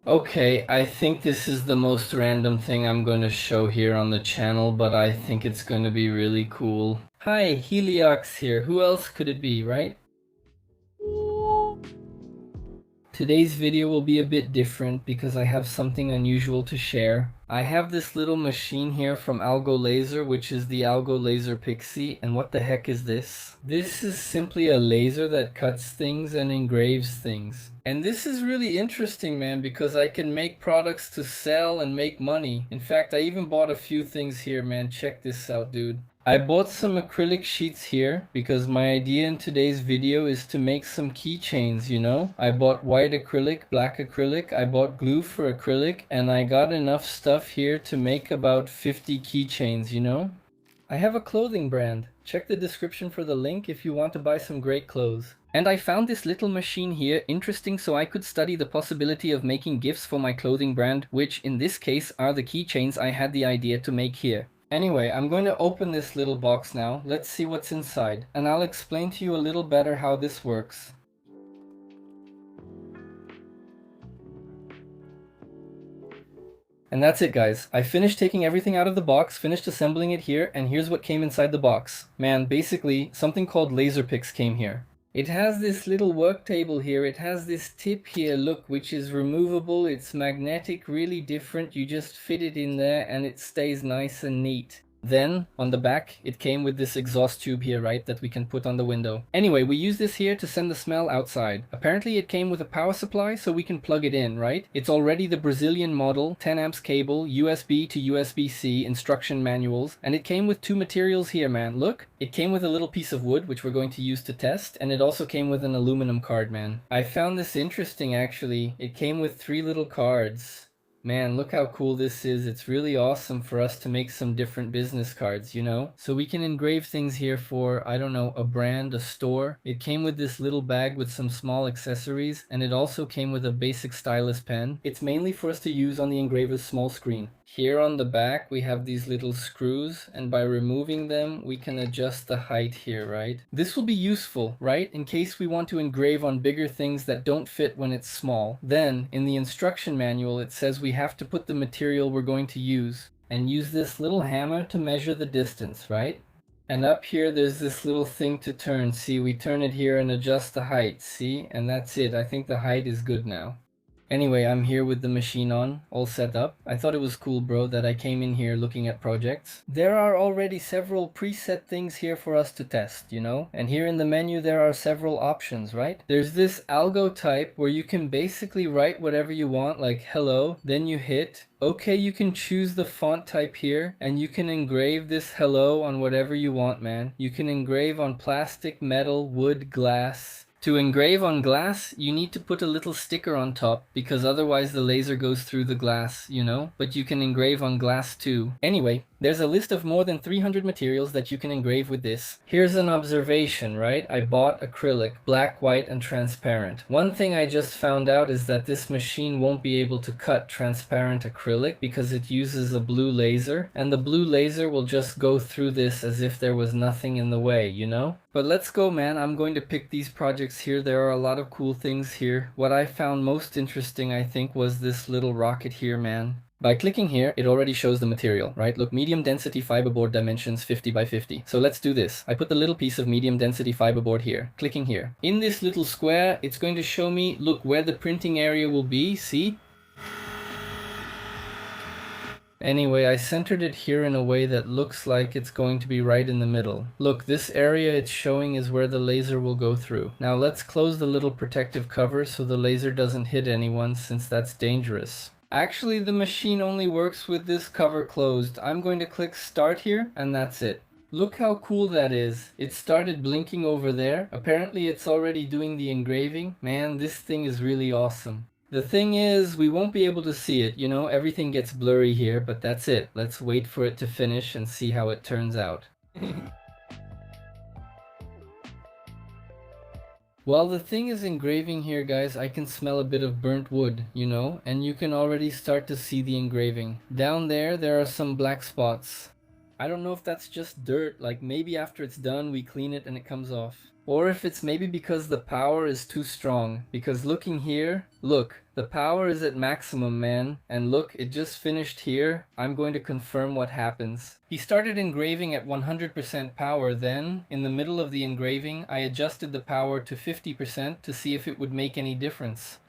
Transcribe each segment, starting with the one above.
Okay, I think this is the most random thing I'm going to show here on the channel, but I think it's going to be really cool. Hi, Heliox here. Who else could it be, right? Today's video will be a bit different because I have something unusual to share. I have this little machine here from Algo Laser, which is the Algo Laser Pixie, and what the heck is this? This is simply a laser that cuts things and engraves things. And this is really interesting, man, because I can make products to sell and make money. In fact, I even bought a few things here, man. Check this out, dude. I bought some acrylic sheets here because my idea in today's video is to make some keychains, you know? I bought white acrylic, black acrylic, I bought glue for acrylic, and I got enough stuff here to make about 50 keychains, you know? I have a clothing brand. Check the description for the link if you want to buy some great clothes. And I found this little machine here interesting so I could study the possibility of making gifts for my clothing brand, which in this case are the keychains I had the idea to make here. Anyway, I'm going to open this little box now. Let's see what's inside, and I'll explain to you a little better how this works. And that's it, guys. I finished taking everything out of the box, finished assembling it here, and here's what came inside the box. Man, basically, something called laser picks came here. It has this little work table here, it has this tip here, look, which is removable, it's magnetic, really different, you just fit it in there and it stays nice and neat. Then, on the back, it came with this exhaust tube here, right, that we can put on the window. Anyway, we use this here to send the smell outside. Apparently it came with a power supply, so we can plug it in, right? It's already the Brazilian model, 10 amps cable, USB to USB-C, instruction manuals, and it came with two materials here, man. Look, it came with a little piece of wood, which we're going to use to test, and it also came with an aluminum card, man. I found this interesting, actually. It came with 3 little cards. Man, look how cool this is. It's really awesome for us to make some different business cards, you know? So we can engrave things here for, I don't know, a brand, a store. It came with this little bag with some small accessories, and it also came with a basic stylus pen. It's mainly for us to use on the engraver's small screen. Here on the back we have these little screws, and by removing them we can adjust the height here, right? This will be useful, right? In case we want to engrave on bigger things that don't fit when it's small. Then, in the instruction manual it says we have to put the material we're going to use, and use this little hammer to measure the distance, right? And up here there's this little thing to turn. See, we turn it here and adjust the height, see? And that's it. I think the height is good now. Anyway, I'm here with the machine on, all set up. I thought it was cool, bro, that I came in here looking at projects. There are already several preset things here for us to test, you know? And here in the menu there are several options, right? There's this algo type where you can basically write whatever you want, like hello, then you hit. Okay, you can choose the font type here, and you can engrave this hello on whatever you want, man. You can engrave on plastic, metal, wood, glass. To engrave on glass, you need to put a little sticker on top, because otherwise the laser goes through the glass, you know? But you can engrave on glass too. Anyway, there's a list of more than 300 materials that you can engrave with this. Here's an observation, right? I bought acrylic, black, white, and transparent. One thing I just found out is that this machine won't be able to cut transparent acrylic because it uses a blue laser, and the blue laser will just go through this as if there was nothing in the way, you know? But let's go, man. I'm going to pick these projects here. There are a lot of cool things here. What I found most interesting, I think, was this little rocket here, man. By clicking here, it already shows the material, right? Look, medium density fiberboard dimensions 50 by 50. So let's do this. I put the little piece of medium density fiberboard here, clicking here. In this little square, it's going to show me, look, where the printing area will be, see? Anyway, I centered it here in a way that looks like it's going to be right in the middle. Look, this area it's showing is where the laser will go through. Now let's close the little protective cover so the laser doesn't hit anyone, since that's dangerous. Actually, the machine only works with this cover closed. I'm going to click start here, and that's it. Look how cool that is. It started blinking over there. Apparently it's already doing the engraving. Man, this thing is really awesome. The thing is, we won't be able to see it, you know, everything gets blurry here, but that's it. Let's wait for it to finish and see how it turns out. While the thing is engraving here, guys, I can smell a bit of burnt wood, you know, and you can already start to see the engraving. Down there are some black spots. I don't know if that's just dirt, like maybe after it's done we clean it and it comes off. Or if it's maybe because the power is too strong. Because looking here, look, the power is at maximum, man. And look, it just finished here. I'm going to confirm what happens. He started engraving at 100% power, then, in the middle of the engraving, I adjusted the power to 50% to see if it would make any difference.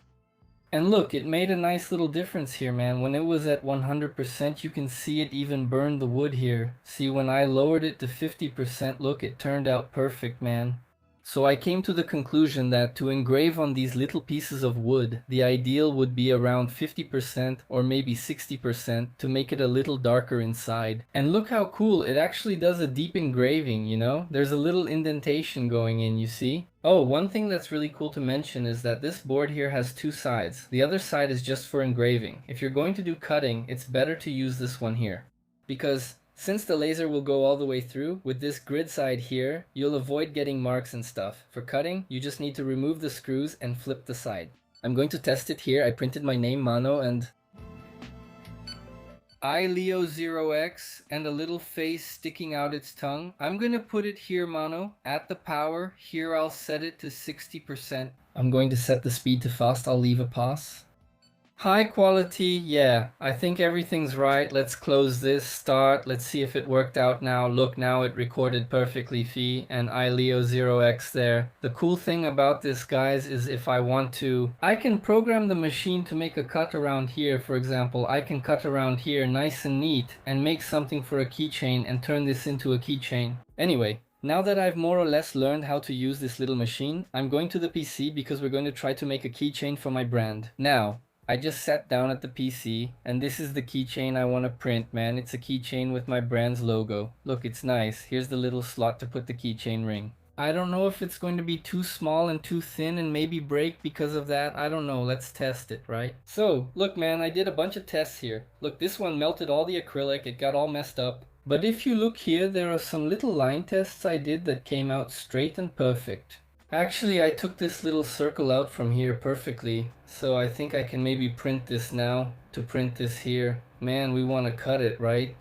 And look, it made a nice little difference here, man. When it was at 100%, you can see it even burned the wood here. See, when I lowered it to 50%, look, it turned out perfect, man. So I came to the conclusion that to engrave on these little pieces of wood, the ideal would be around 50% or maybe 60% to make it a little darker inside. And look how cool, it actually does a deep engraving, you know? There's a little indentation going in, you see? Oh, one thing that's really cool to mention is that this board here has two sides. The other side is just for engraving. If you're going to do cutting, it's better to use this one here. Because since the laser will go all the way through, with this grid side here, you'll avoid getting marks and stuff. For cutting, you just need to remove the screws and flip the side. I'm going to test it here. I printed my name, Mano, and iLeo0x, and a little face sticking out its tongue. I'm going to put it here, Mano, at the power. Here I'll set it to 60%. I'm going to set the speed to fast. I'll leave a pause. High quality, yeah, I think everything's right. Let's close this, start, let's see if it worked out now. Look, now it recorded perfectly, Phi, and iLeo0x there. The cool thing about this, guys, is if I want to, I can program the machine to make a cut around here, for example. I can cut around here nice and neat and make something for a keychain and turn this into a keychain. Anyway, now that I've more or less learned how to use this little machine, I'm going to the PC because we're going to try to make a keychain for my brand. Now, I just sat down at the PC, and this is the keychain I want to print, man. It's a keychain with my brand's logo. Look, it's nice. Here's the little slot to put the keychain ring. I don't know if it's going to be too small and too thin and maybe break because of that. I don't know. Let's test it, right? So, look, man, I did a bunch of tests here. Look, this one melted all the acrylic. It got all messed up. But if you look here, there are some little line tests I did that came out straight and perfect. Actually, I took this little circle out from here perfectly, so I think I can maybe print this now to print this here. Man, we want to cut it, right?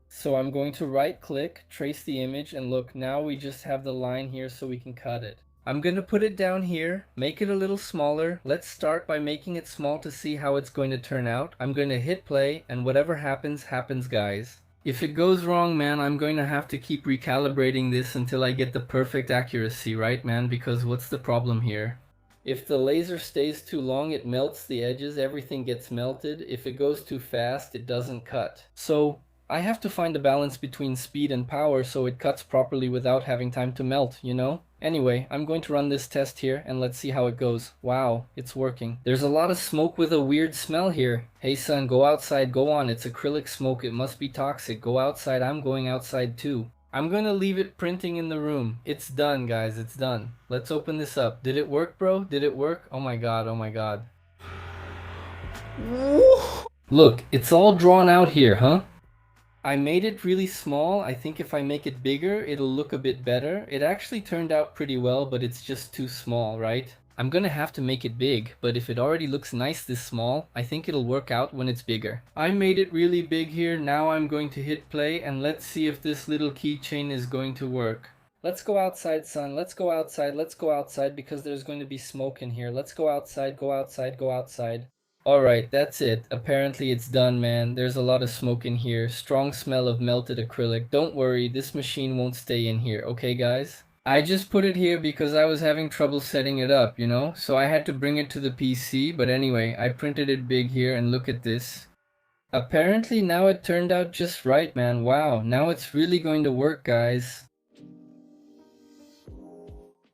So I'm going to right click, trace the image, and look, now we just have the line here so we can cut it. I'm going to put it down here, make it a little smaller. Let's start by making it small to see how it's going to turn out. I'm going to hit play, and whatever happens, happens, guys. If it goes wrong, man, I'm going to have to keep recalibrating this until I get the perfect accuracy, right, man? Because what's the problem here? If the laser stays too long, it melts the edges, everything gets melted. If it goes too fast, it doesn't cut. So I have to find a balance between speed and power so it cuts properly without having time to melt, you know? Anyway, I'm going to run this test here and let's see how it goes. Wow, it's working. There's a lot of smoke with a weird smell here. Hey son, go outside, go on. It's acrylic smoke, it must be toxic. Go outside, I'm going outside too. I'm gonna leave it printing in the room. It's done, guys, it's done. Let's open this up. Did it work, bro? Did it work? Oh my god, oh my god. Look, it's all drawn out here, huh? I made it really small. I think if I make it bigger, it'll look a bit better. It actually turned out pretty well, but it's just too small, right? I'm gonna have to make it big, but if it already looks nice this small, I think it'll work out when it's bigger. I made it really big here. Now I'm going to hit play and let's see if this little keychain is going to work. Let's go outside, son. Let's go outside. Let's go outside because there's going to be smoke in here. Let's go outside, go outside, go outside. Alright, that's it. Apparently it's done, man. There's a lot of smoke in here. Strong smell of melted acrylic. Don't worry, this machine won't stay in here, okay guys? I just put it here because I was having trouble setting it up, you know? So I had to bring it to the PC, but anyway, I printed it big here and look at this. Apparently now it turned out just right, man. Wow, now it's really going to work, guys.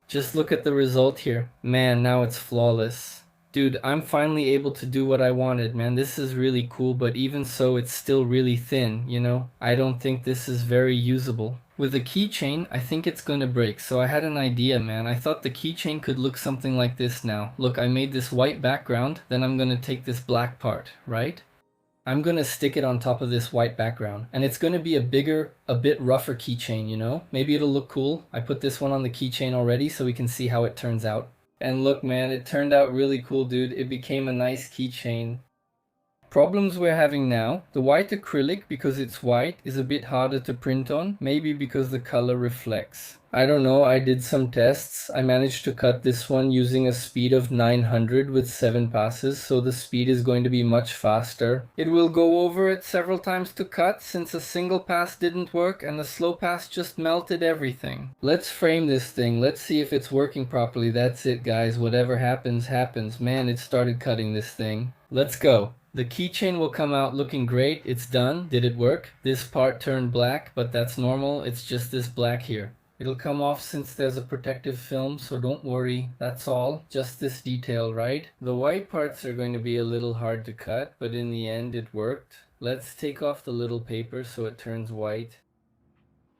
Just look at the result here. Man, now it's flawless. Dude, I'm finally able to do what I wanted, man. This is really cool, but even so, it's still really thin, you know? I don't think this is very usable. With the keychain, I think it's gonna break, so I had an idea, man. I thought the keychain could look something like this now. Look, I made this white background, then I'm gonna take this black part, right? I'm gonna stick it on top of this white background, and it's gonna be a bigger, a bit rougher keychain, you know? Maybe it'll look cool. I put this one on the keychain already so we can see how it turns out. And look, man, it turned out really cool, dude. It became a nice keychain. Problems we're having now. The white acrylic, because it's white, is a bit harder to print on, maybe because the color reflects. I don't know, I did some tests. I managed to cut this one using a speed of 900 with 7 passes, so the speed is going to be much faster. It will go over it several times to cut since a single pass didn't work and the slow pass just melted everything. Let's frame this thing. Let's see if it's working properly. That's it, guys. Whatever happens, happens. Man, it started cutting this thing. Let's go. The keychain will come out looking great. It's done. Did it work? This part turned black, but that's normal. It's just this black here. It'll come off since there's a protective film, so don't worry. That's all. Just this detail, right? The white parts are going to be a little hard to cut, but in the end it worked. Let's take off the little paper so it turns white.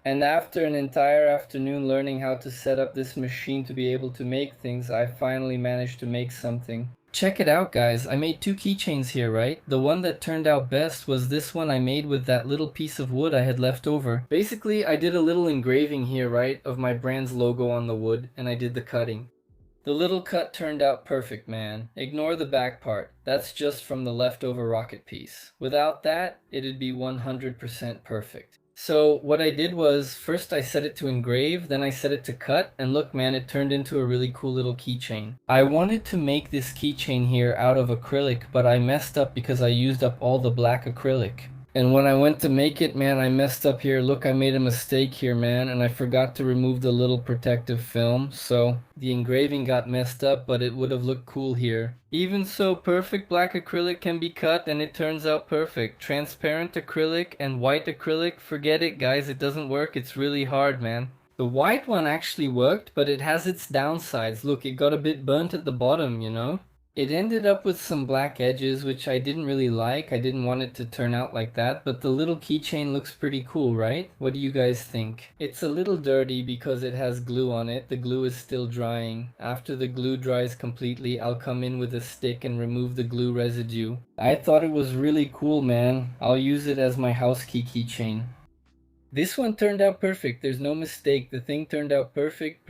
And after an entire afternoon learning how to set up this machine to be able to make things, I finally managed to make something. Check it out, guys. I made 2 keychains here, right? The one that turned out best was this one I made with that little piece of wood I had left over. Basically, I did a little engraving here, right, of my brand's logo on the wood, and I did the cutting. The little cut turned out perfect, man. Ignore the back part. That's just from the leftover rocket piece. Without that, it'd be 100% perfect. So what I did was, first I set it to engrave, then I set it to cut, and look man, it turned into a really cool little keychain. I wanted to make this keychain here out of acrylic, but I messed up because I used up all the black acrylic. And when I went to make it, man, I messed up here. Look, I made a mistake here, man, and I forgot to remove the little protective film, so the engraving got messed up, but it would have looked cool here. Even so, perfect black acrylic can be cut, and it turns out perfect. Transparent acrylic and white acrylic, forget it, guys, it doesn't work. It's really hard, man. The white one actually worked, but it has its downsides. Look, it got a bit burnt at the bottom, you know? It ended up with some black edges, which I didn't really like. I didn't want it to turn out like that, but the little keychain looks pretty cool, right? What do you guys think? It's a little dirty because it has glue on it. The glue is still drying. After the glue dries completely, I'll come in with a stick and remove the glue residue. I thought it was really cool, man. I'll use it as my house keychain. This one turned out perfect. There's no mistake. The thing turned out perfect,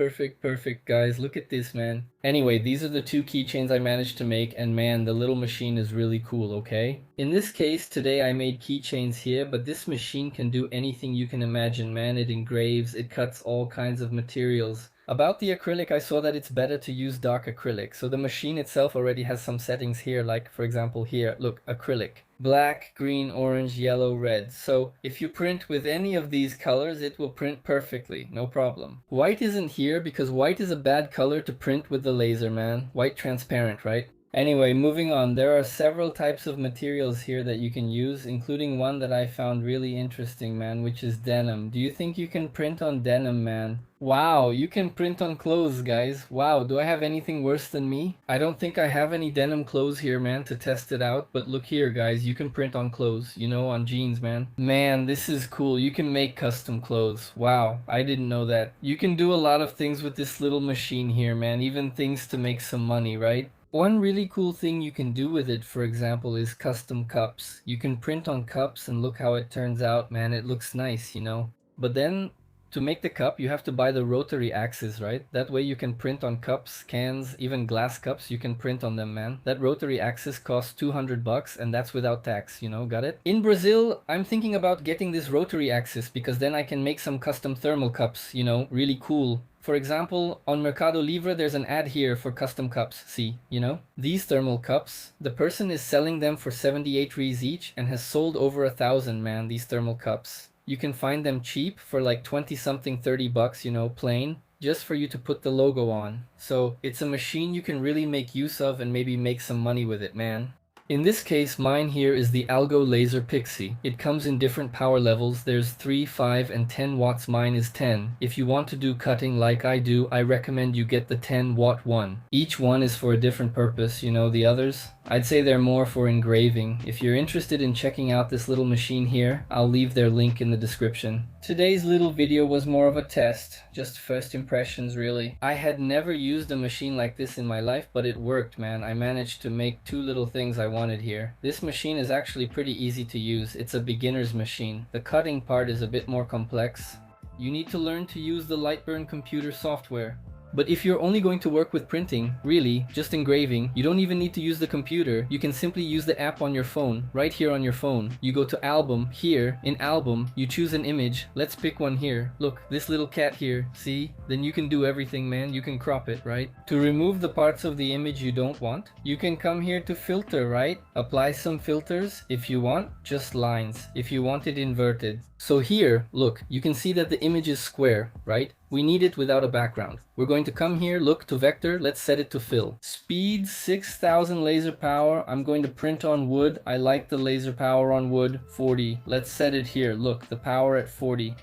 guys. Look at this, man. Anyway, these are the 2 keychains I managed to make, and man, the little machine is really cool, okay? In this case, today I made keychains here, but this machine can do anything you can imagine, man. It engraves, it cuts all kinds of materials. About the acrylic, I saw that it's better to use dark acrylic. So the machine itself already has some settings here, like for example here, look, acrylic. Black, green, orange, yellow, red. So if you print with any of these colors, it will print perfectly, no problem. White isn't here because white is a bad color to print with the laser, man. White transparent, right? Anyway, moving on, there are several types of materials here that you can use, including one that I found really interesting, man, which is denim. Do you think you can print on denim, man? Wow, you can print on clothes, guys. Wow, do I have anything worse than me? I don't think I have any denim clothes here, man, to test it out, but look here, guys, you can print on clothes, you know, on jeans, man. Man, this is cool. You can make custom clothes. Wow, I didn't know that. You can do a lot of things with this little machine here, man, even things to make some money, right? One really cool thing you can do with it, for example, is custom cups. You can print on cups and look how it turns out, man. It looks nice, you know. But then, to make the cup, you have to buy the rotary axis, right? That way you can print on cups, cans, even glass cups, you can print on them, man. That rotary axis costs 200 bucks, and that's without tax, you know, got it? In Brazil, I'm thinking about getting this rotary axis, because then I can make some custom thermal cups, you know, really cool. For example, on Mercado Libre, there's an ad here for custom cups, see, you know? These thermal cups, the person is selling them for 78 Ries each and has sold over 1,000, man, these thermal cups. You can find them cheap for like 20 something, 30 bucks, you know, plain, just for you to put the logo on. So it's a machine you can really make use of and maybe make some money with it, man. In this case, mine here is the Algo Laser Pixie. It comes in different power levels. There's 3, 5, and 10 watts. Mine is 10. If you want to do cutting like I do, I recommend you get the 10 watt one. Each one is for a different purpose, you know, the others. I'd say they're more for engraving. If you're interested in checking out this little machine here, I'll leave their link in the description. Today's little video was more of a test, just first impressions really. I had never used a machine like this in my life, but it worked, man. I managed to make 2 little things I wanted here. This machine is actually pretty easy to use. It's a beginner's machine. The cutting part is a bit more complex. You need to learn to use the Lightburn computer software. But if you're only going to work with printing, really, just engraving, you don't even need to use the computer. You can simply use the app on your phone, right here on your phone. You go to album, here, in album, you choose an image. Let's pick one here. Look, this little cat here, see? Then you can do everything, man. You can crop it, right? To remove the parts of the image you don't want, you can come here to filter, right? Apply some filters. If you want, just lines. If you want it inverted. So here, look, you can see that the image is square, right? We need it without a background. We're going to come here, look to vector, let's set it to fill. Speed 6000 laser power. I'm going to print on wood. I like the laser power on wood, 40. Let's set it here, look, the power at 40.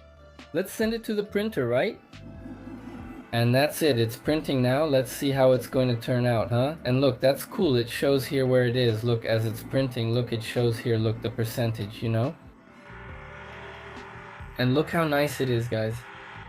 Let's send it to the printer, right? And that's it, it's printing now. Let's see how it's going to turn out, huh? And look, that's cool, it shows here where it is. Look, as it's printing, look, it shows here, look, the percentage, you know? And look how nice it is, guys.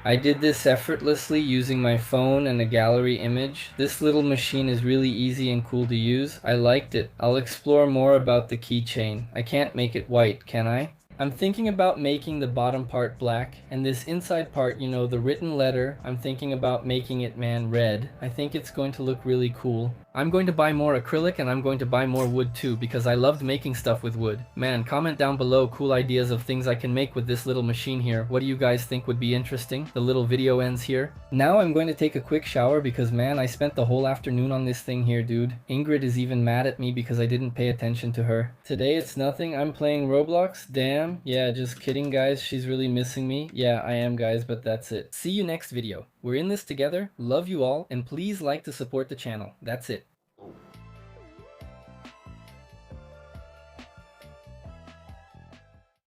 I did this effortlessly using my phone and a gallery image. This little machine is really easy and cool to use. I liked it. I'll explore more about the keychain. I can't make it white, can I? I'm thinking about making the bottom part black, and this inside part, you know, the written letter, I'm thinking about making it, man, red. I think it's going to look really cool. I'm going to buy more acrylic and I'm going to buy more wood too, because I loved making stuff with wood. Man, comment down below cool ideas of things I can make with this little machine here. What do you guys think would be interesting? The little video ends here. Now I'm going to take a quick shower because, man, I spent the whole afternoon on this thing here, dude. Ingrid is even mad at me because I didn't pay attention to her. Today it's nothing. I'm playing Roblox. Damn. Yeah, just kidding, guys. She's really missing me. Yeah, I am, guys, but that's it. See you next video. We're in this together. Love you all, and please like to support the channel. That's it.